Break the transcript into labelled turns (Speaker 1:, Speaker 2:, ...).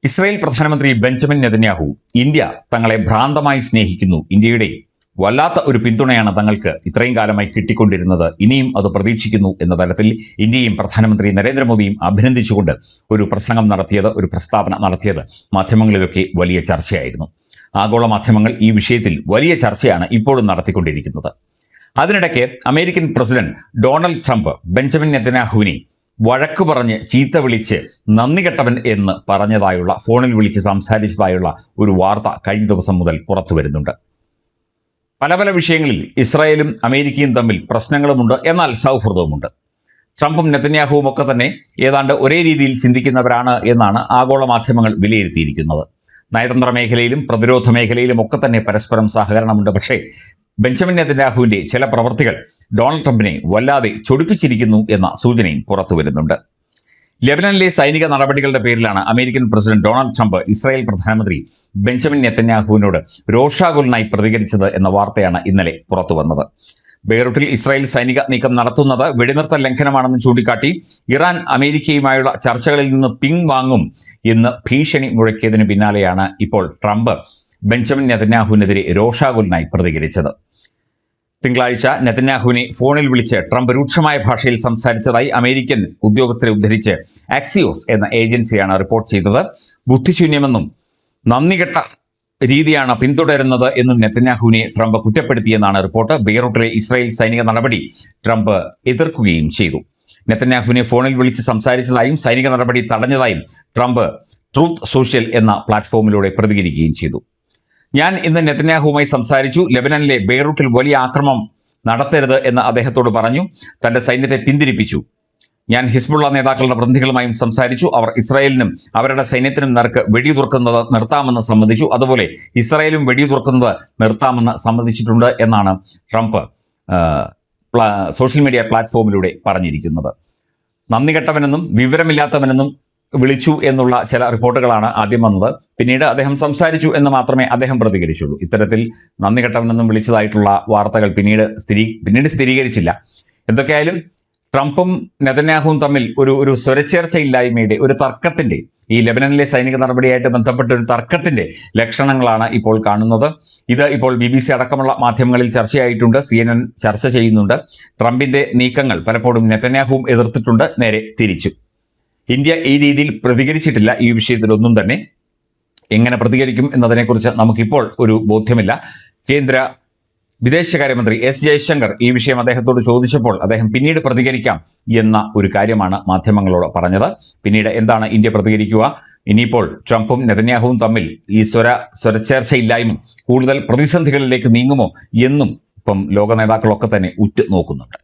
Speaker 1: Israel പ്രധാനമന്ത്രി Benjamin Netanyahu India തങ്ങളെ ഭ്രാന്തമായി സ്നേഹിക്കുന്നു, ഇന്ത്യയുടെ വല്ലാത്ത ഒരു പിന്തുണയാണ് തങ്ങൾക്ക് ഇത്രയും കാലമായി കിട്ടിക്കൊണ്ടിരുന്നത്, ഇനിയും അത് പ്രതീക്ഷിക്കുന്നു എന്ന തരത്തിൽ ഇന്ത്യയും പ്രധാനമന്ത്രി നരേന്ദ്രമോദിയും അഭിനന്ദിച്ചുകൊണ്ട് ഒരു പ്രസംഗം നടത്തിയത്, ഒരു പ്രസ്താവന നടത്തിയത് മാധ്യമങ്ങളിലൊക്കെ വലിയ ചർച്ചയായിരുന്നു. ആഗോള മാധ്യമങ്ങൾ ഈ വിഷയത്തിൽ വലിയ ചർച്ചയാണ് ഇപ്പോഴും നടത്തിക്കൊണ്ടിരിക്കുന്നത്. അതിനിടയ്ക്ക് American president Donald Trump Benjamin നെതന്യാഹുവിനെ വഴക്ക് പറഞ്ഞ് ചീത്ത വിളിച്ച് നന്ദി കെട്ടവൻ എന്ന് പറഞ്ഞതായുള്ള, ഫോണിൽ വിളിച്ച് സംസാരിച്ചതായുള്ള ഒരു വാർത്ത കഴിഞ്ഞ ദിവസം മുതൽ പുറത്തു വരുന്നുണ്ട്. പല പല വിഷയങ്ങളിൽ ഇസ്രായേലും അമേരിക്കയും തമ്മിൽ പ്രശ്നങ്ങളുമുണ്ട്, എന്നാൽ സൗഹൃദവുമുണ്ട്. ട്രംപും നെതന്യാഹുവും ഒക്കെ തന്നെ ഏതാണ്ട് ഒരേ രീതിയിൽ ചിന്തിക്കുന്നവരാണ് എന്നാണ് ആഗോള മാധ്യമങ്ങൾ വിലയിരുത്തിയിരിക്കുന്നത്. നയതന്ത്ര മേഖലയിലും പ്രതിരോധ മേഖലയിലും ഒക്കെ തന്നെ പരസ്പരം സഹകരണമുണ്ട്. പക്ഷേ ബെഞ്ചമിൻ നെതന്യാഹുവിന്റെ ചില പ്രവർത്തികൾ ഡൊണാൾഡ് ട്രംപിനെ വല്ലാതെ ചൊടിപ്പിച്ചിരിക്കുന്നു എന്ന സൂചനയും പുറത്തു വരുന്നുണ്ട്. ലെബനനിലെ സൈനിക നടപടികളുടെ പേരിലാണ് American president Donald Trump Israel പ്രധാനമന്ത്രി ബെഞ്ചമിൻ നെതന്യാഹുവിനോട് രോഷാകുലനായി പ്രതികരിച്ചത് എന്ന വാർത്തയാണ് ഇന്നലെ പുറത്തു വന്നത്. ബെയ്റൂട്ടിൽ ഇസ്രായേൽ സൈനിക നീക്കം നടത്തുന്നത് വെടിനിർത്തൽ ലംഘനമാണെന്ന് ചൂണ്ടിക്കാട്ടി ഇറാൻ അമേരിക്കയുമായുള്ള ചർച്ചകളിൽ നിന്ന് പിൻവാങ്ങും എന്ന് ഭീഷണി മുഴക്കിയതിന് പിന്നാലെയാണ് ഇപ്പോൾ ട്രംപ് ബെഞ്ചമിൻ നെതന്യാഹുവിനെതിരെ രോഷാകുലനായി പ്രതികരിച്ചത്. തിങ്കളാഴ്ച നെതന്യാഹുവിനെ ഫോണിൽ വിളിച്ച് ട്രംപ് രൂക്ഷമായ ഭാഷയിൽ സംസാരിച്ചതായി അമേരിക്കൻ ഉദ്യോഗസ്ഥരെ ഉദ്ധരിച്ച് ആക്സിയോസ് എന്ന ഏജൻസിയാണ് റിപ്പോർട്ട് ചെയ്തത്. ബുദ്ധിശൂന്യമെന്നും നന്ദികെട്ട രീതിയാണ് പിന്തുടരുന്നത് എന്നും നെതന്യാഹുവിനെ ട്രംപ് കുറ്റപ്പെടുത്തിയെന്നാണ് റിപ്പോർട്ട്. ബെയ്റൂട്ടിലെ ഇസ്രായേൽ സൈനിക നടപടി ട്രംപ് എതിർക്കുകയും ചെയ്തു. നെതന്യാഹുവിനെ ഫോണിൽ വിളിച്ച് സംസാരിച്ചതായും സൈനിക നടപടി തടഞ്ഞതായും ട്രംപ് ട്രൂത്ത് സോഷ്യൽ എന്ന പ്ലാറ്റ്ഫോമിലൂടെ പ്രതികരിക്കുകയും ചെയ്തു. ഞാൻ ഇന്ന് നെതന്യാഹുവുമായി സംസാരിച്ചു. ലെബനനിലെ ബെയ്റൂട്ടിൽ വലിയ ആക്രമണം നടത്തരുത് എന്ന് അദ്ദേഹത്തോട് പറഞ്ഞു. തന്റെ സൈന്യത്തെ പിന്തിരിപ്പിച്ചു. ഞാൻ ഹിസ്ബുള്ള നേതാക്കളുടെ പ്രതിനിധികളുമായും സംസാരിച്ചു. അവർ ഇസ്രായേലിനും അവരുടെ സൈന്യത്തിനും നേർക്ക് വെടിയുതിർക്കുന്നത് നിർത്താമെന്ന് സമ്മതിച്ചു. അതുപോലെ ഇസ്രായേലും വെടിയുതിർക്കുന്നത് നിർത്താമെന്ന് സമ്മതിച്ചിട്ടുണ്ട് എന്നാണ് ട്രംപ് സോഷ്യൽ മീഡിയ പ്ലാറ്റ്ഫോമിലൂടെ പറഞ്ഞിരിക്കുന്നത്. നന്ദി കെട്ടവനെന്നും വിവരമില്ലാത്തവനെന്നും വിളിച്ചു എന്നുള്ള ചില റിപ്പോർട്ടുകളാണ് ആദ്യം വന്നത്. പിന്നീട് അദ്ദേഹം സംസാരിച്ചു എന്ന് മാത്രമേ അദ്ദേഹം പ്രതികരിച്ചുള്ളൂ. ഇത്തരത്തിൽ നന്ദി കെട്ടവനെന്നും വിളിച്ചതായിട്ടുള്ള വാർത്തകൾ പിന്നീട് സ്ഥിരീകരിച്ചില്ല. എന്തൊക്കെയായാലും ട്രംപും നെതന്യാഹുവും തമ്മിൽ ഒരു സ്വരച്ചേർച്ചയില്ലായ്മയുടെ, ഒരു തർക്കത്തിന്റെ, ഈ ലെബനനിലെ സൈനിക നടപടിയായിട്ട് ബന്ധപ്പെട്ട ഒരു തർക്കത്തിന്റെ ലക്ഷണങ്ങളാണ് ഇപ്പോൾ കാണുന്നത്. ഇത് ഇപ്പോൾ BBC അടക്കമുള്ള മാധ്യമങ്ങളിൽ ചർച്ചയായിട്ടുണ്ട്. CNN ചർച്ച ചെയ്യുന്നുണ്ട്. ട്രംപിന്റെ നീക്കങ്ങൾ പലപ്പോഴും നെതന്യാഹുവും എതിർത്തിട്ടുണ്ട്, നേരെ തിരിച്ചു. ഇന്ത്യ ഈ രീതിയിൽ പ്രതികരിച്ചിട്ടില്ല. ഈ വിഷയത്തിലൊന്നും തന്നെ എങ്ങനെ പ്രതികരിക്കും എന്നതിനെക്കുറിച്ച് നമുക്കിപ്പോൾ ഒരു ബോധ്യമില്ല. കേന്ദ്ര വിദേശകാര്യമന്ത്രി S ജയശങ്കർ ഈ വിഷയം അദ്ദേഹത്തോട് ചോദിച്ചപ്പോൾ അദ്ദേഹം പിന്നീട് പ്രതികരിക്കാം എന്ന ഒരു കാര്യമാണ് മാധ്യമങ്ങളോട് പറഞ്ഞത്. പിന്നീട് എന്താണ് ഇന്ത്യ പ്രതികരിക്കുക? ഇനിയിപ്പോൾ ട്രംപും നെതന്യാഹുവും തമ്മിൽ ഈ സ്വരച്ചേർച്ചയില്ലായ്മ കൂടുതൽ പ്രതിസന്ധികളിലേക്ക് നീങ്ങുമോ എന്നും ഇപ്പം ലോക നേതാക്കളൊക്കെ തന്നെ ഉറ്റുനോക്കുന്നുണ്ട്.